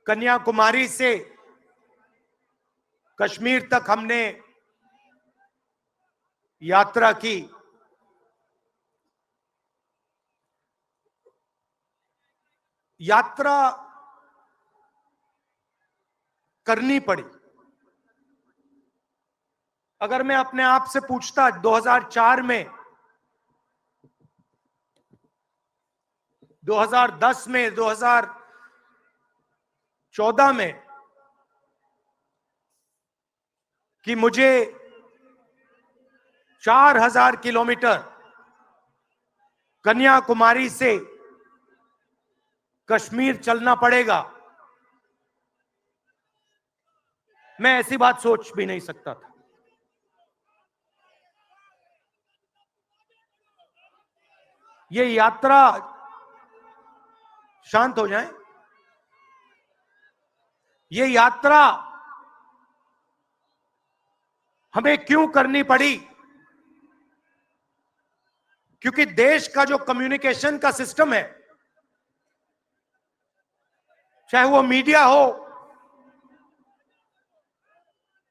कन्याकुमारी से कश्मीर तक हमने यात्रा की। यात्रा करनी पड़ी। अगर मैं अपने आप से पूछता 2004 में, 2010 में, 2014 में कि मुझे 4000 किलोमीटर कन्याकुमारी से कश्मीर चलना पड़ेगा, मैं ऐसी बात सोच भी नहीं सकता था। ये यात्रा, शांत हो जाएं, ये यात्रा हमें क्यों करनी पड़ी? क्योंकि देश का जो कम्युनिकेशन का सिस्टम है, चाहे वो मीडिया हो,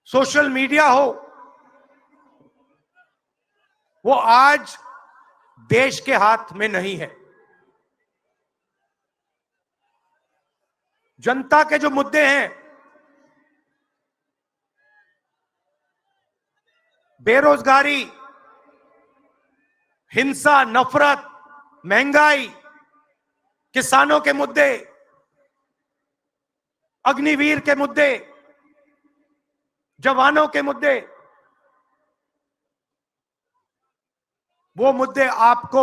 सोशल मीडिया हो, वो आज देश के हाथ में नहीं है। जनता के जो मुद्दे हैं, बेरोजगारी, हिंसा, नफरत, महंगाई, किसानों के मुद्दे, अग्निवीर के मुद्दे, जवानों के मुद्दे, वो मुद्दे आपको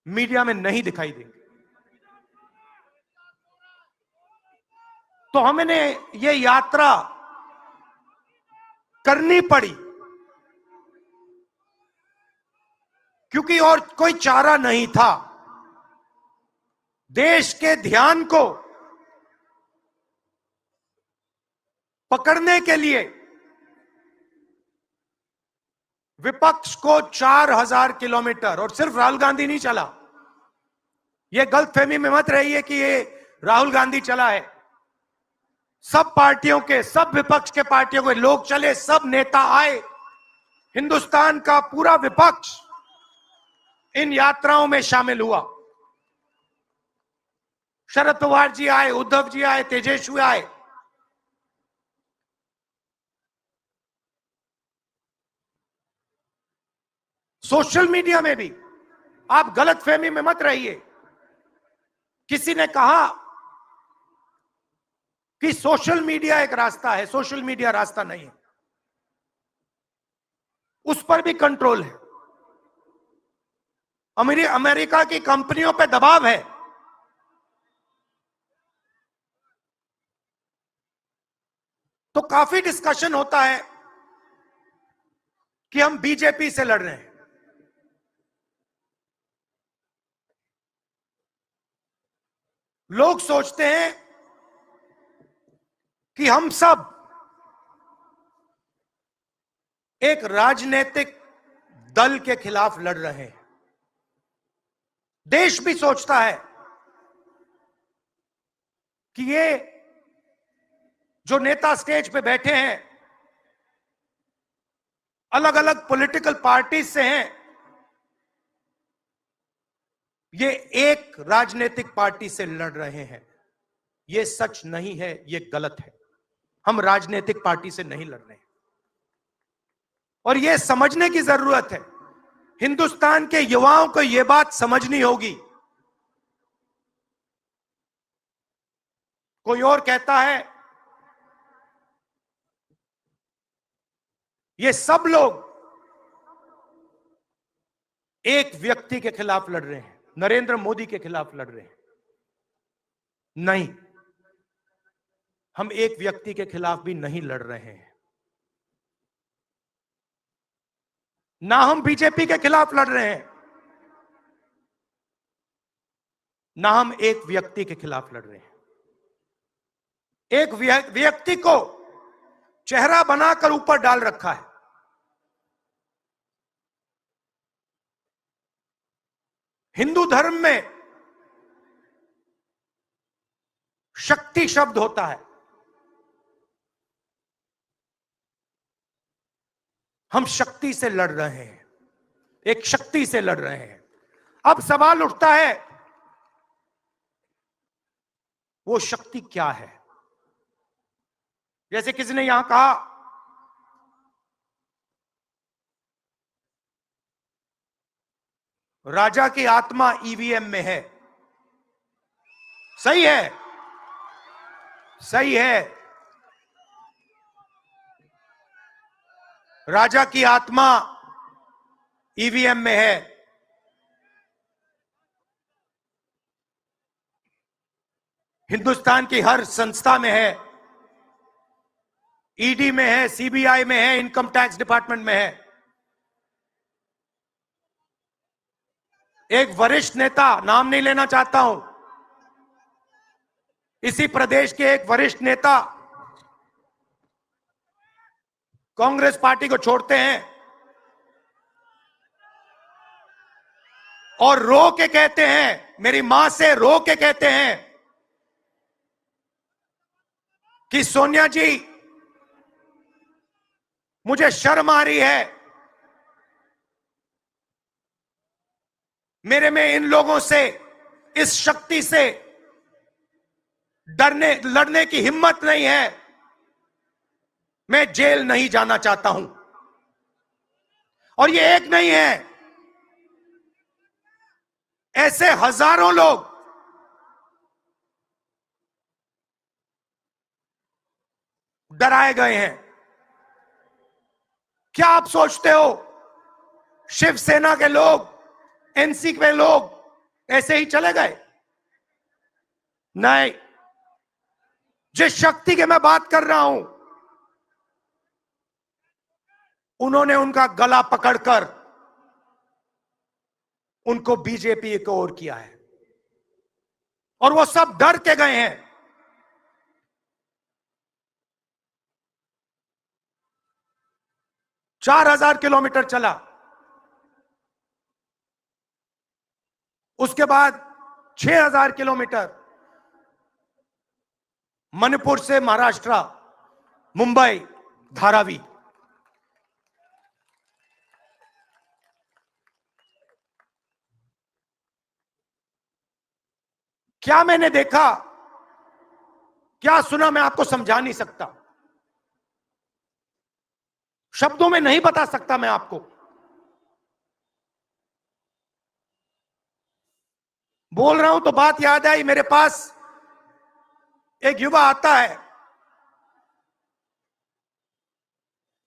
मीडिया में नहीं दिखाई देंगे। तो हमने ये यात्रा करनी पड़ी क्योंकि और कोई चारा नहीं था। देश के ध्यान को पकड़ने के लिए विपक्ष को 4000 किलोमीटर, और सिर्फ राहुल गांधी नहीं चला, यह गलतफहमी में मत रहिए कि ये राहुल गांधी चला है। सब पार्टियों के, सब विपक्ष के पार्टियों के लोग चले, सब नेता आए, हिंदुस्तान का पूरा विपक्ष इन यात्राओं में शामिल हुआ। शरद पवार जी आए, उद्धव जी आए, तेजस्वी आए। सोशल मीडिया में भी आप गलतफहमी में मत रहिए। किसी ने कहा कि सोशल मीडिया एक रास्ता है, सोशल मीडिया रास्ता नहीं है, उस पर भी कंट्रोल है। अमेरिका की कंपनियों पे दबाव है। तो काफी डिस्कशन होता है कि हम बीजेपी से लड़ रहे हैं। लोग सोचते हैं कि हम सब एक राजनीतिक दल के खिलाफ लड़ रहे हैं। देश भी सोचता है कि ये जो नेता स्टेज पे बैठे हैं, अलग अलग पॉलिटिकल पार्टीज से हैं, ये एक राजनीतिक पार्टी से लड़ रहे हैं। ये सच नहीं है, ये गलत है। हम राजनीतिक पार्टी से नहीं लड़ रहे हैं और ये समझने की जरूरत है। हिंदुस्तान के युवाओं को यह बात समझनी होगी। कोई और कहता है ये सब लोग एक व्यक्ति के खिलाफ लड़ रहे हैं, नरेंद्र मोदी के खिलाफ लड़ रहे हैं। नहीं, हम एक व्यक्ति के खिलाफ भी नहीं लड़ रहे हैं। ना हम बीजेपी के खिलाफ लड़ रहे हैं, ना हम एक व्यक्ति के खिलाफ लड़ रहे हैं। एक व्यक्ति को चेहरा बनाकर ऊपर डाल रखा है। हिंदू धर्म में शक्ति शब्द होता है। हम शक्ति से लड़ रहे हैं, एक शक्ति से लड़ रहे हैं। अब सवाल उठता है, वो शक्ति क्या है? जैसे किसी ने यहां कहा, राजा की आत्मा ईवीएम में है। सही है, सही है। राजा की आत्मा ईवीएम में है। हिंदुस्तान की हर संस्था में है, ईडी में है, सीबीआई में है, इनकम टैक्स डिपार्टमेंट में है। एक वरिष्ठ नेता, नाम नहीं लेना चाहता हूं, इसी प्रदेश के एक वरिष्ठ नेता कांग्रेस पार्टी को छोड़ते हैं और रो के कहते हैं, मेरी मां से रो के कहते हैं कि सोनिया जी, मुझे शर्म आ रही है, मेरे में इन लोगों से, इस शक्ति से लड़ने की हिम्मत नहीं है, मैं जेल नहीं जाना चाहता हूं। और ये एक नहीं है, ऐसे हजारों लोग डराए गए हैं। क्या आप सोचते हो शिवसेना के लोग, एनसी के लोग ऐसे ही चले गए? नहीं। जिस शक्ति की मैं बात कर रहा हूं, उन्होंने उनका गला पकड़कर उनको बीजेपी की ओर किया है और वो सब डर के गए हैं। चार 4,000 किलोमीटर चला, उसके बाद 6,000 किलोमीटर मणिपुर से महाराष्ट्र, मुंबई, धारावी। क्या मैंने देखा, क्या सुना, मैं आपको समझा नहीं सकता, शब्दों में नहीं बता सकता मैं आपको। बोल रहा हूं तो बात याद आई, मेरे पास एक युवा आता है,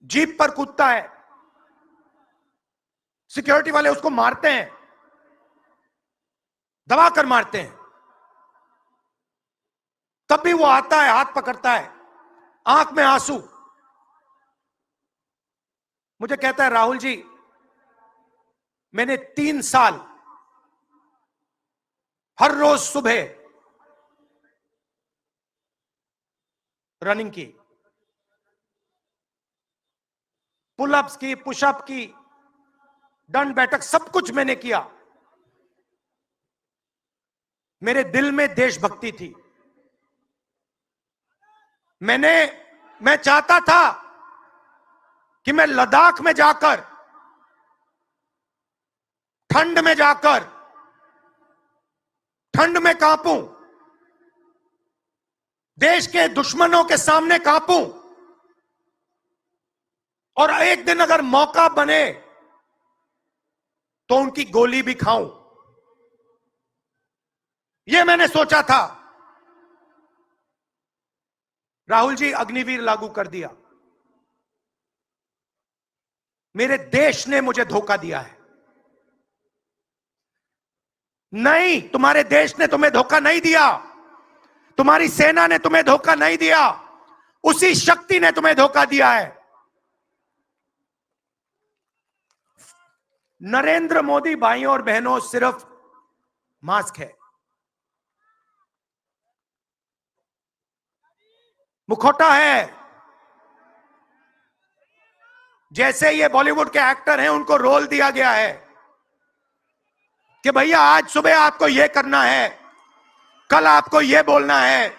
जीप पर कूदता है, सिक्योरिटी वाले उसको मारते हैं, दबाकर मारते हैं, तब भी वो आता है, हाथ पकड़ता है, आंख में आंसू, मुझे कहता है, राहुल जी, मैंने 3 साल हर रोज सुबह रनिंग की, पुलअप्स की, पुशअप की, दंड बैठक, सब कुछ मैंने किया। मेरे दिल में देशभक्ति थी। मैं चाहता था कि मैं लद्दाख में जाकर, ठंड में जाकर, ठंड में कांपूं, देश के दुश्मनों के सामने कांपूं, और एक दिन अगर मौका बने तो उनकी गोली भी खाऊं। यह मैंने सोचा था। राहुल जी, अग्निवीर लागू कर दिया। मेरे देश ने मुझे धोखा दिया है। नहीं, तुम्हारे देश ने तुम्हें धोखा नहीं दिया, तुम्हारी सेना ने तुम्हें धोखा नहीं दिया, उसी शक्ति ने तुम्हें धोखा दिया है। नरेंद्र मोदी भाइयों और बहनों सिर्फ मास्क है, मुखौटा है। जैसे ये बॉलीवुड के एक्टर हैं, उनको रोल दिया गया है कि भैया आज सुबह आपको यह करना है, कल आपको यह बोलना है,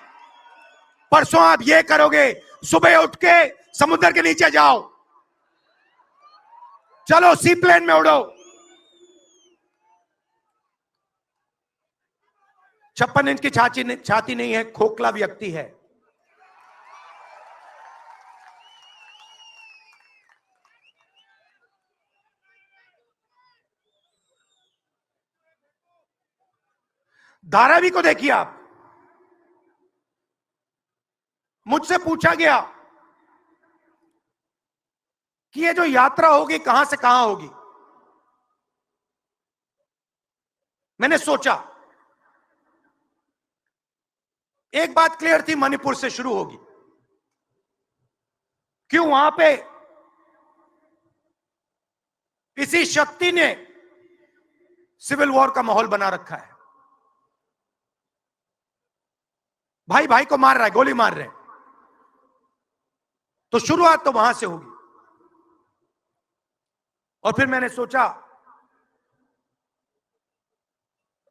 परसों आप ये करोगे, सुबह उठ के समुद्र के नीचे जाओ, चलो सी प्लेन में उड़ो। 56 इंच की छाती नहीं है, खोखला व्यक्ति है। धारावी को देखिए आप। मुझसे पूछा गया कि ये जो यात्रा होगी कहां से कहां होगी। मैंने सोचा, एक बात क्लियर थी, मणिपुर से शुरू होगी। क्यों? वहां पे इसी शक्ति ने सिविल वॉर का माहौल बना रखा है। भाई भाई को मार रहा है, गोली मार रहे हैं, तो शुरुआत तो वहां से होगी। और फिर मैंने सोचा,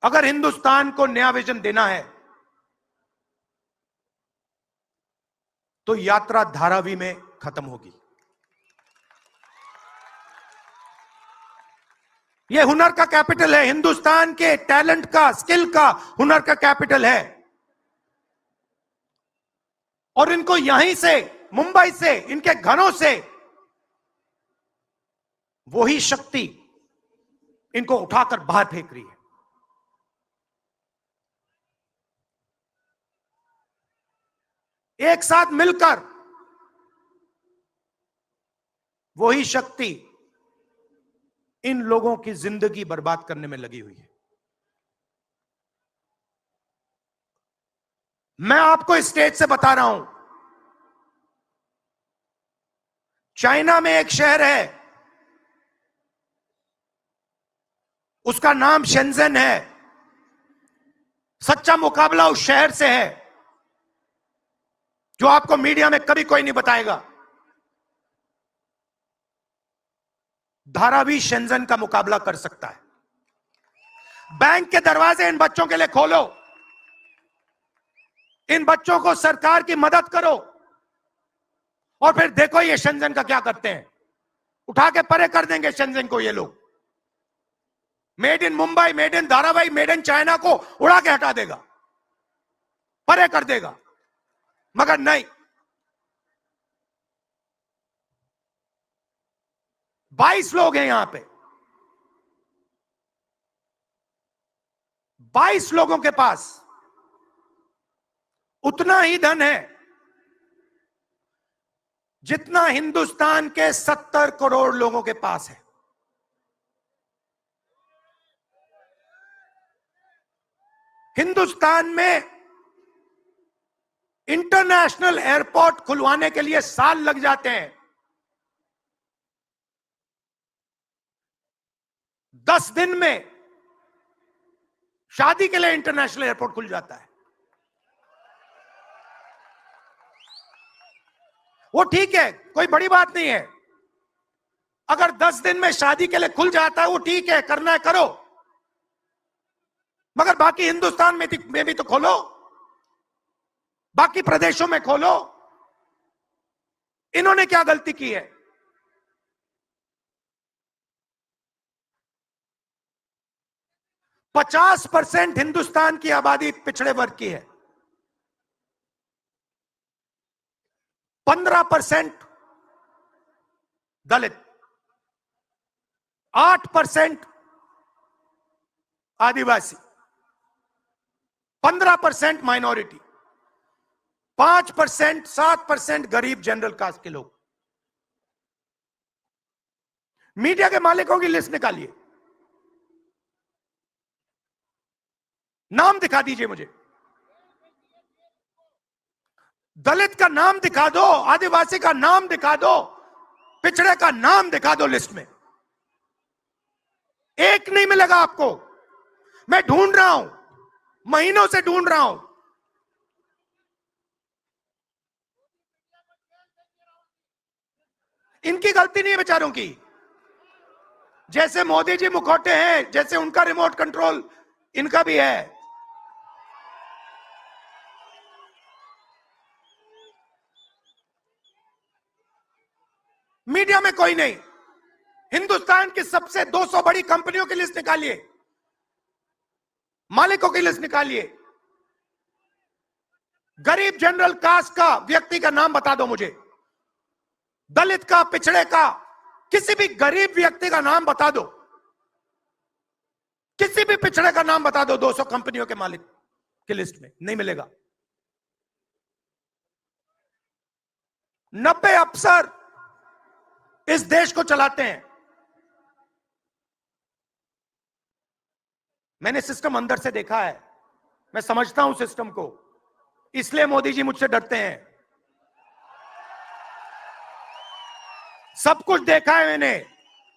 अगर हिंदुस्तान को नया विजन देना है तो यात्रा धारावी में खत्म होगी। यह हुनर का कैपिटल है, हिंदुस्तान के टैलेंट का, स्किल का, हुनर का कैपिटल है। और इनको यहीं से, मुंबई से, इनके घरों से वही शक्ति इनको उठाकर बाहर फेंक रही है। एक साथ मिलकर वही शक्ति इन लोगों की जिंदगी बर्बाद करने में लगी हुई है। मैं आपको इस स्टेज से बता रहा हूं, चाइना में एक शहर है, उसका नाम शेंजन है। सच्चा मुकाबला उस शहर से है, जो आपको मीडिया में कभी कोई नहीं बताएगा। धारावी शेंजन का मुकाबला कर सकता है। बैंक के दरवाजे इन बच्चों के लिए खोलो, इन बच्चों को सरकार की मदद करो, और फिर देखो ये शेंजन का क्या करते हैं। उठा के परे कर देंगे शेंजन को ये लोग। Made in Mumbai, made in Dharavi, made in China को उड़ा के हटा देगा, परे कर देगा। मगर नहीं, 22 लोग हैं यहां पे, 22 लोगों के पास उतना ही धन है जितना हिंदुस्तान के 70 करोड़ लोगों के पास है। हिंदुस्तान में इंटरनेशनल एयरपोर्ट खुलवाने के लिए साल लग जाते हैं। 10 दिन में शादी के लिए इंटरनेशनल एयरपोर्ट खुल जाता है। वो ठीक है, कोई बड़ी बात नहीं है। अगर 10 दिन में शादी के लिए खुल जाता है, वो ठीक है, करना है करो। मगर बाकी हिंदुस्तान में भी तो खोलो, बाकी प्रदेशों में खोलो। इन्होंने क्या गलती की है? पचास 50% हिंदुस्तान की आबादी पिछड़े वर्ग की है, 15% दलित, 8% आदिवासी, 15% माइनॉरिटी, 5%, 7% गरीब जनरल कास्ट के लोग। मीडिया के मालिकों की लिस्ट निकालिए, नाम दिखा दीजिए मुझे। दलित का नाम दिखा दो, आदिवासी का नाम दिखा दो, पिछड़े का नाम दिखा दो लिस्ट में। एक नहीं मिलेगा आपको। मैं ढूंढ रहा हूं, महीनों से ढूंढ रहा हूं। इनकी गलती नहीं है बेचारों की। जैसे मोदी जी मुखौटे हैं, जैसे उनका रिमोट कंट्रोल इनका भी है। मीडिया में कोई नहीं। हिंदुस्तान की सबसे 200 बड़ी कंपनियों की लिस्ट निकालिए, मालिकों की लिस्ट निकालिए। गरीब जनरल कास्ट का व्यक्ति का नाम बता दो मुझे, दलित का, पिछड़े का, किसी भी गरीब व्यक्ति का नाम बता दो, किसी भी पिछड़े का नाम बता दो 200 कंपनियों के मालिक की लिस्ट में, नहीं मिलेगा। 90 अफसर इस देश को चलाते हैं। मैंने सिस्टम अंदर से देखा है, मैं समझता हूं सिस्टम को, इसलिए मोदी जी मुझसे डरते हैं। सब कुछ देखा है मैंने,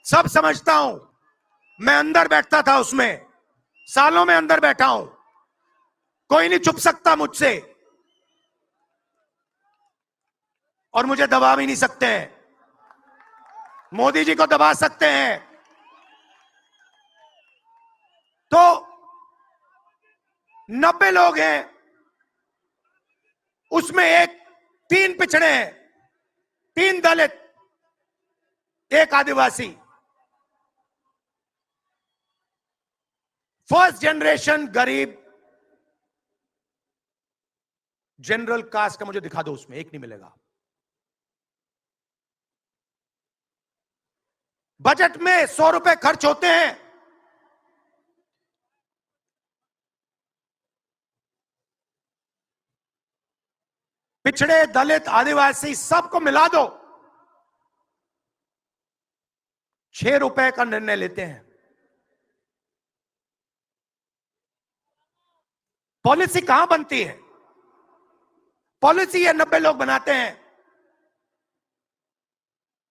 सब समझता हूं। मैं अंदर बैठता था उसमें, सालों में अंदर बैठा हूं। कोई नहीं छुप सकता मुझसे, और मुझे दबा भी नहीं सकते हैं। मोदी जी को दबा सकते हैं तो 90 लोग हैं, उसमें 3 पिछड़े हैं, 3 दलित, 1 आदिवासी। फर्स्ट जनरेशन गरीब जनरल कास्ट का मुझे दिखा दो, उसमें 1 नहीं मिलेगा। बजट में 100 रुपए खर्च होते हैं, पिछड़े, दलित, आदिवासी सबको मिला दो, 6 रुपए का निर्णय लेते हैं। पॉलिसी कहां बनती है? पॉलिसी ये 90 लोग बनाते हैं,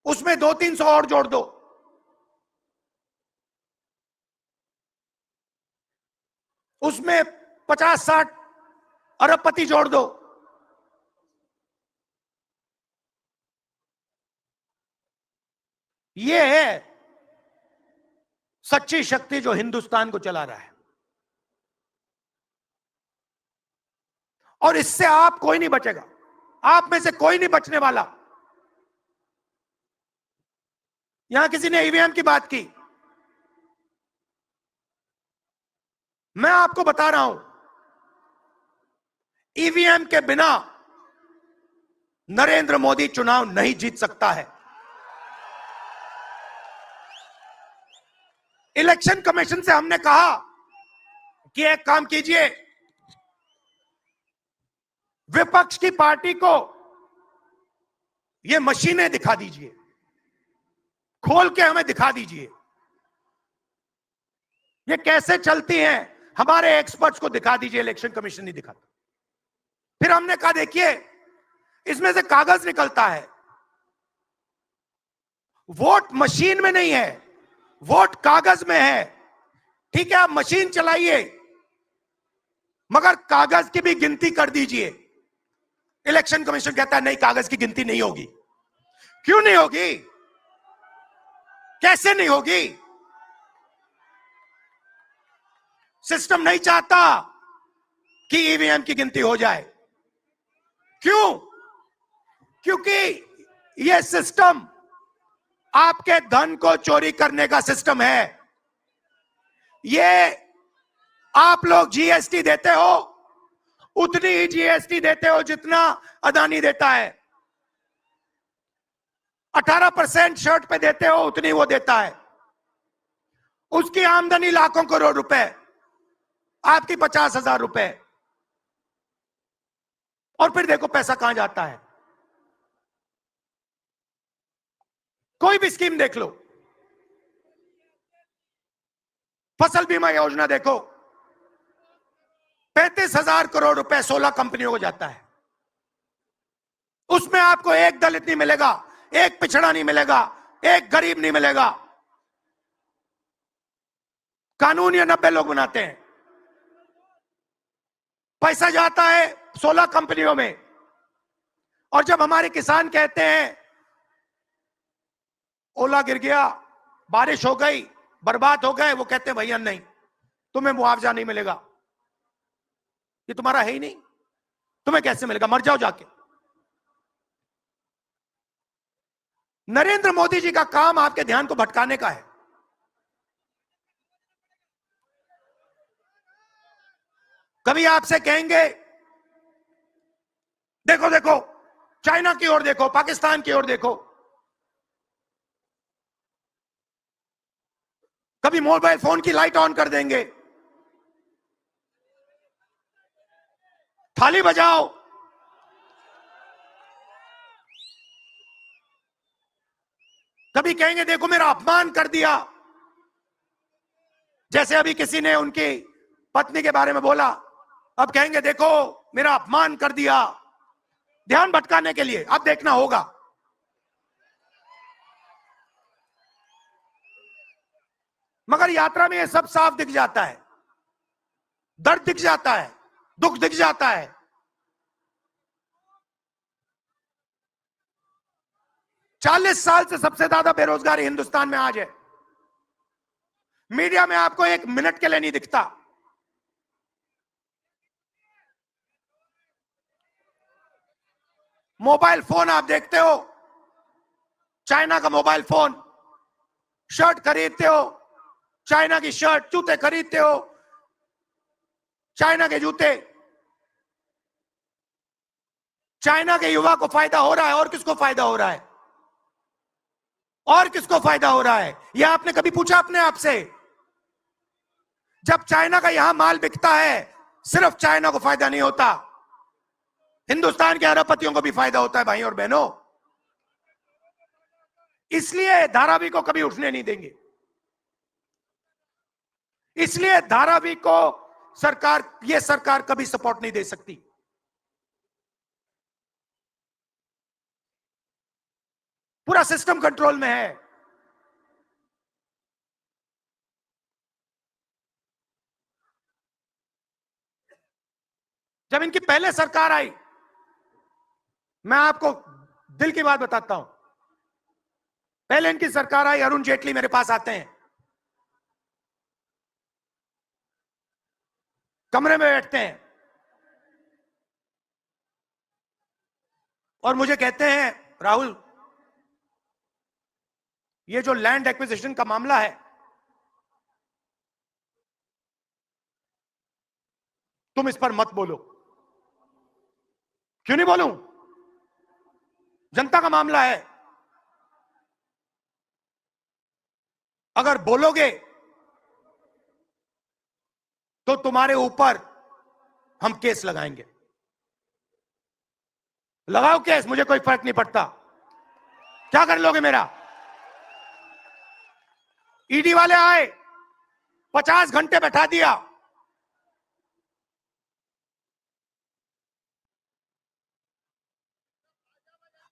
उसमें 200-300 और जोड़ दो, उसमें 50-60 अरबपति जोड़ दो। ये है सच्ची शक्ति जो हिंदुस्तान को चला रहा है, और इससे आप कोई नहीं बचेगा, आप में से कोई नहीं बचने वाला। यहां किसी ने ईवीएम की बात की, मैं आपको बता रहा हूं, ईवीएम के बिना नरेंद्र मोदी चुनाव नहीं जीत सकता है। इलेक्शन कमीशन से हमने कहा कि एक काम कीजिए, विपक्ष की पार्टी को ये मशीनें दिखा दीजिए, खोल के हमें दिखा दीजिए ये कैसे चलती हैं, हमारे एक्सपर्ट्स को दिखा दीजिए। इलेक्शन कमीशन नहीं दिखाता। फिर हमने कहा देखिए, इसमें से कागज निकलता है, वोट मशीन में नहीं है, वोट कागज में है। ठीक है, आप मशीन चलाइए, मगर कागज की भी गिनती कर दीजिए। इलेक्शन कमीशन कहता है नहीं, कागज की गिनती नहीं होगी। क्यों नहीं होगी? कैसे नहीं होगी? सिस्टम नहीं चाहता कि ईवीएम की गिनती हो जाए। क्यों? क्योंकि यह सिस्टम आपके धन को चोरी करने का सिस्टम है। ये आप लोग जीएसटी देते हो, उतनी ही जीएसटी देते हो जितना अदानी देता है। 18% शर्ट पे देते हो, उतनी वो देता है। उसकी आमदनी लाखों करोड़ रुपए, आपकी 50,000 रुपए, और फिर देखो पैसा कहां जाता है। कोई भी स्कीम देख लो, फसल बीमा योजना देखो, 35,000 करोड़ रुपए 16 कंपनियों को जाता है। उसमें आपको एक दलित नहीं मिलेगा, एक पिछड़ा नहीं मिलेगा, एक गरीब नहीं मिलेगा। कानून ये 90 लोग बनाते हैं, पैसा जाता है 16 कंपनियों में। और जब हमारे किसान कहते हैं ओला गिर गया, बारिश हो गई, बर्बाद हो गए, वो कहते हैं भैया नहीं, तुम्हें मुआवजा नहीं मिलेगा, ये तुम्हारा है ही नहीं, तुम्हें कैसे मिलेगा, मर जाओ जाके। नरेंद्र मोदी जी का काम आपके ध्यान को भटकाने का है। कभी आपसे कहेंगे देखो देखो, चाइना की ओर देखो, पाकिस्तान की ओर देखो। कभी मोबाइल फोन की लाइट ऑन कर देंगे, थाली बजाओ। कभी कहेंगे देखो मेरा अपमान कर दिया, जैसे अभी किसी ने उनकी पत्नी के बारे में बोला, अब कहेंगे देखो मेरा अपमान कर दिया, ध्यान भटकाने के लिए। अब देखना होगा। मगर यात्रा में यह सब साफ दिख जाता है, दर्द दिख जाता है, दुख दिख जाता है। चालीस साल से सबसे ज्यादा बेरोजगारी हिंदुस्तान में आज है। मीडिया में आपको एक मिनट के लिए नहीं दिखता। मोबाइल फोन आप देखते हो, चाइना का मोबाइल फोन, शर्ट खरीदते हो, चाइना की शर्ट, जूते खरीदते हो, चाइना के जूते। चाइना के युवा को फायदा हो रहा है, और किसको फायदा हो रहा है? और किसको फायदा हो रहा है? यह आपने कभी पूछा अपने आप से? जब चाइना का यहां माल बिकता है, सिर्फ चाइना को फायदा नहीं होता, हिंदुस्तान के अरबपतियों को भी फायदा होता है भाई और बहनों। इसलिए धारावी को कभी उठने नहीं देंगे। इसलिए धारावी को यह सरकार कभी सपोर्ट नहीं दे सकती। पूरा सिस्टम कंट्रोल में है। जब इनकी पहले सरकार आई, मैं आपको दिल की बात बताता हूं, पहले इनकी सरकार आई, अरुण जेटली मेरे पास आते हैं, कमरे में बैठते हैं और मुझे कहते हैं राहुल, ये जो लैंड एक्विजिशन का मामला है, तुम इस पर मत बोलो। क्यों नहीं बोलूं? जनता का मामला है। अगर बोलोगे तो तुम्हारे ऊपर हम केस लगाएंगे। लगाओ केस, मुझे कोई फर्क नहीं पड़ता। क्या कर लोगे मेरा? ईडी वाले आए, 50 घंटे बैठा दिया।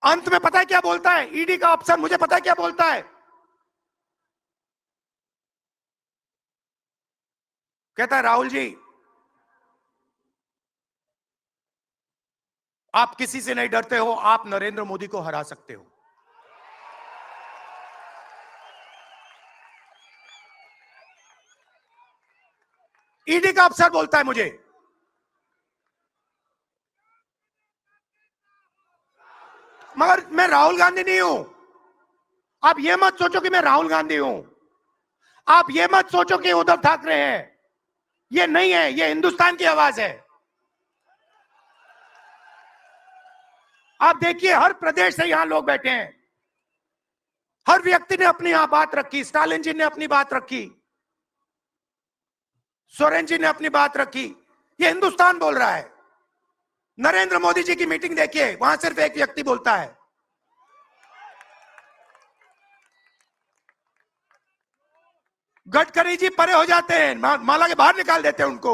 अंत में पता है क्या बोलता है ईडी का अफसर? मुझे पता है क्या बोलता है? कहता है राहुल जी, आप किसी से नहीं डरते हो, आप नरेंद्र मोदी को हरा सकते हो। ईडी का अफसर बोलता है मुझे। मगर मैं राहुल गांधी नहीं हूं। आप ये मत सोचो कि मैं राहुल गांधी हूं। आप ये मत सोचो कि उद्धव ठाकरे हैं। ये नहीं है, ये हिंदुस्तान की आवाज है। आप देखिए, हर प्रदेश से यहां लोग बैठे हैं, हर व्यक्ति ने अपनी यहां बात रखी। स्टालिन जी ने अपनी बात रखी, सोरेन जी ने अपनी बात रखी। ये हिंदुस्तान बोल रहा है। नरेंद्र मोदी जी की मीटिंग देखिए, वहां सिर्फ एक व्यक्ति बोलता है। गडकरी जी परे हो जाते हैं, माला के बाहर निकाल देते हैं उनको।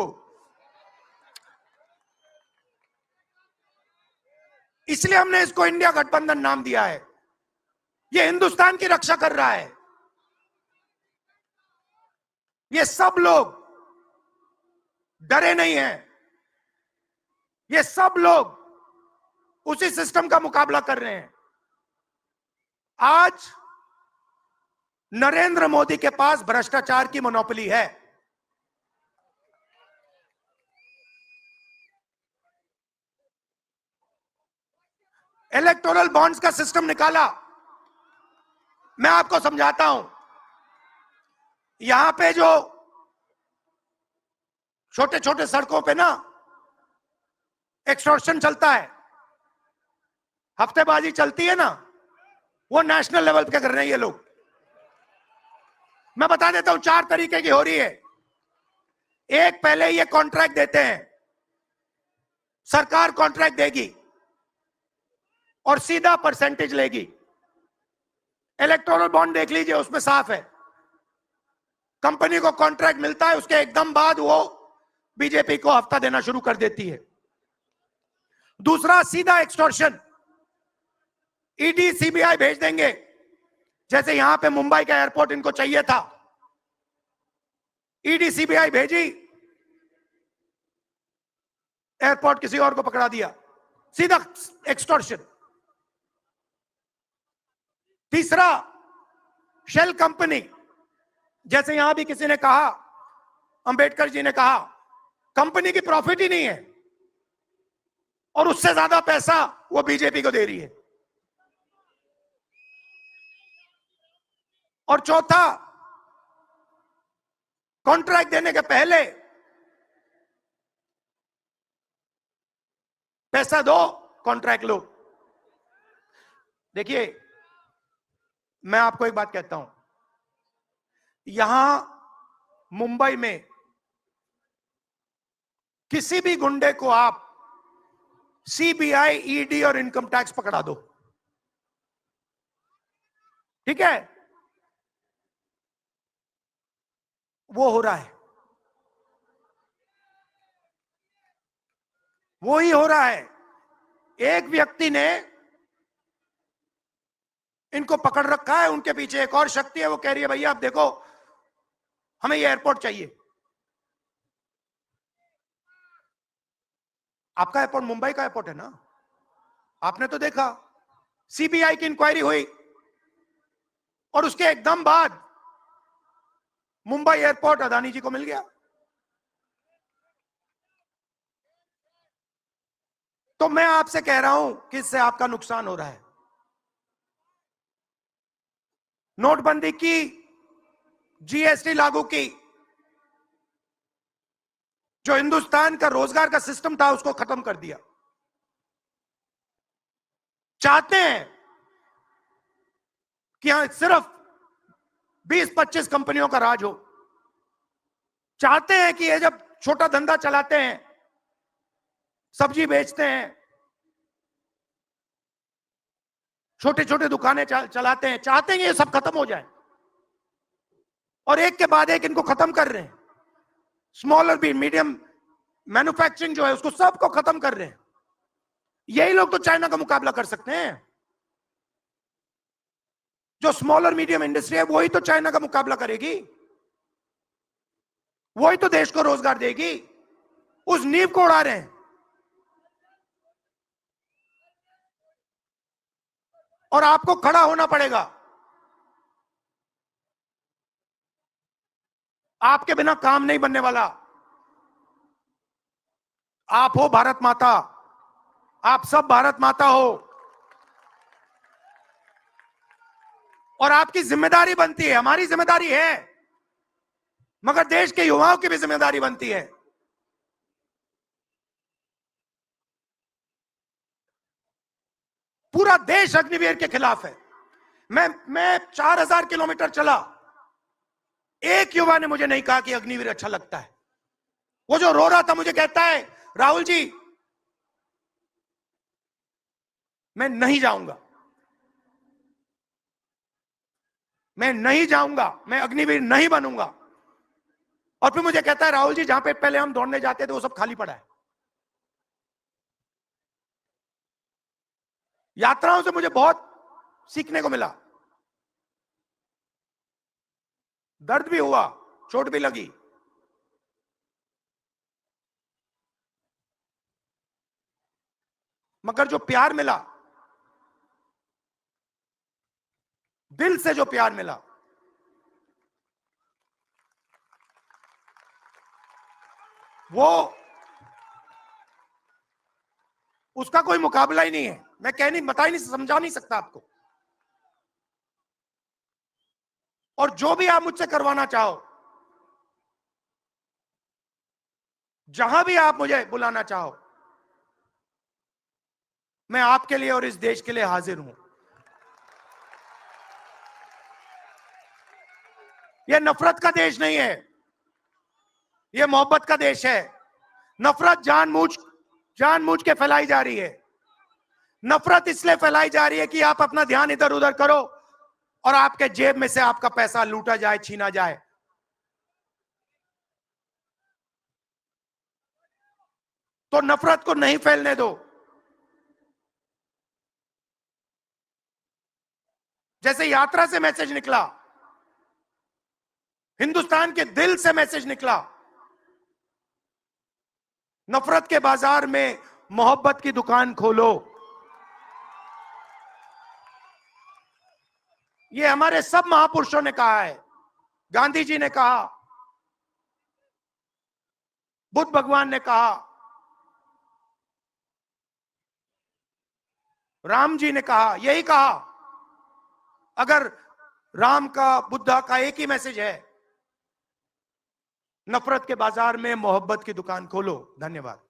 इसलिए हमने इसको इंडिया गठबंधन नाम दिया है। ये हिंदुस्तान की रक्षा कर रहा है। ये सब लोग डरे नहीं हैं। ये सब लोग उसी सिस्टम का मुकाबला कर रहे हैं। आज नरेंद्र मोदी के पास भ्रष्टाचार की मोनोपोली है। इलेक्टोरल बॉन्ड्स का सिस्टम निकाला, मैं आपको समझाता हूं, यहां पे जो छोटे छोटे सड़कों पे ना एक्सटॉर्शन चलता है, हफ्तेबाजी चलती है ना, वो नेशनल लेवल पे कर रहे हैं ये लोग। मैं बता देता हूं, 4 तरीके की हो रही है। एक, पहले ये कॉन्ट्रैक्ट देते हैं, सरकार कॉन्ट्रैक्ट देगी और सीधा परसेंटेज लेगी। इलेक्टोरल बॉन्ड देख लीजिए, उसमें साफ है, कंपनी को कॉन्ट्रैक्ट मिलता है, उसके एकदम बाद वो बीजेपी को हफ्ता देना शुरू कर देती है। दूसरा, सीधा एक्सटॉर्शन, ईडी सीबीआई भेज देंगे, जैसे यहां पे मुंबई का एयरपोर्ट इनको चाहिए था, ईडी सीबीआई भेजी, एयरपोर्ट किसी और को पकड़ा दिया, सीधा एक्सटॉर्शन। तीसरा, शेल कंपनी, जैसे यहां भी किसी ने कहा, अंबेडकर जी ने कहा, कंपनी की प्रॉफिट ही नहीं है और उससे ज्यादा पैसा वो बीजेपी को दे रही है। और चौथा, कॉन्ट्रैक्ट देने के पहले पैसा दो, कॉन्ट्रैक्ट लो। देखिए, मैं आपको एक बात कहता हूं, यहां मुंबई में किसी भी गुंडे को आप सीबीआई, ईडी और इनकम टैक्स पकड़ा दो, ठीक है, वो हो रहा है, वो ही हो रहा है। एक व्यक्ति ने इनको पकड़ रखा है, उनके पीछे एक और शक्ति है, वो कह रही है भैया आप देखो, हमें ये एयरपोर्ट चाहिए। आपका एयरपोर्ट मुंबई का एयरपोर्ट है ना, आपने तो देखा, सीबीआई की इंक्वायरी हुई और उसके एकदम बाद मुंबई एयरपोर्ट अदानी जी को मिल गया। तो मैं आपसे कह रहा हूं कि इससे आपका नुकसान हो रहा है। नोटबंदी की, जीएसटी लागू की, जो हिंदुस्तान का रोजगार का सिस्टम था उसको खत्म कर दिया। चाहते हैं कि यहां सिर्फ 20-25 कंपनियों का राज हो। चाहते हैं कि ये जब छोटा धंधा चलाते हैं, सब्जी बेचते हैं, छोटे छोटे दुकानें चलाते हैं, चाहते हैं ये सब खत्म हो जाए और एक के बाद एक इनको खत्म कर रहे हैं। स्मॉल और मीडियम मैन्युफैक्चरिंग जो है उसको सबको खत्म कर रहे हैं। यही लोग तो चाइना का मुकाबला कर सकते हैं। जो स्मॉल और मीडियम इंडस्ट्री है वही तो चाइना का मुकाबला करेगी, वही तो देश को रोजगार देगी। उस नींव को उड़ा रहे हैं। और आपको खड़ा होना पड़ेगा। आपके बिना काम नहीं बनने वाला। आप हो भारत माता, आप सब भारत माता हो और आपकी जिम्मेदारी बनती है, हमारी जिम्मेदारी है, मगर देश के युवाओं की भी जिम्मेदारी बनती है। पूरा देश अग्निवीर के खिलाफ है। मैं 4000 किलोमीटर चला, एक युवा ने मुझे नहीं कहा कि अग्निवीर अच्छा लगता है। वो जो रो रहा था मुझे कहता है राहुल जी मैं नहीं जाऊंगा, मैं नहीं जाऊंगा, मैं अग्निवीर नहीं बनूंगा। और फिर मुझे कहता है राहुल जी जहां पे पहले हम दौड़ने जाते थे वो सब खाली पड़ा है। यात्राओं से मुझे बहुत सीखने को मिला, दर्द भी हुआ, चोट भी लगी, मगर जो प्यार मिला, दिल से जो प्यार मिला, वो उसका कोई मुकाबला ही नहीं है। मैं कह नहीं, बता ही नहीं, समझा नहीं सकता आपको। और जो भी आप मुझसे करवाना चाहो, जहां भी आप मुझे बुलाना चाहो, मैं आपके लिए और इस देश के लिए हाजिर हूं। यह नफरत का देश नहीं है, यह मोहब्बत का देश है। नफरत जानबूझ के फैलाई जा रही है। नफरत इसलिए फैलाई जा रही है कि आप अपना ध्यान इधर उधर करो और आपके जेब में से आपका पैसा लूटा जाए, छीना जाए। तो नफरत को नहीं फैलने दो। जैसे यात्रा से मैसेज निकला, हिंदुस्तान के दिल से मैसेज निकला, नफरत के बाजार में मोहब्बत की दुकान खोलो। ये हमारे सब महापुरुषों ने कहा है। गांधी जी ने कहा, बुद्ध भगवान ने कहा, राम जी ने कहा, यही कहा। अगर राम का, बुद्धा का एक ही मैसेज है, नफरत के बाजार में मोहब्बत की दुकान खोलो। धन्यवाद।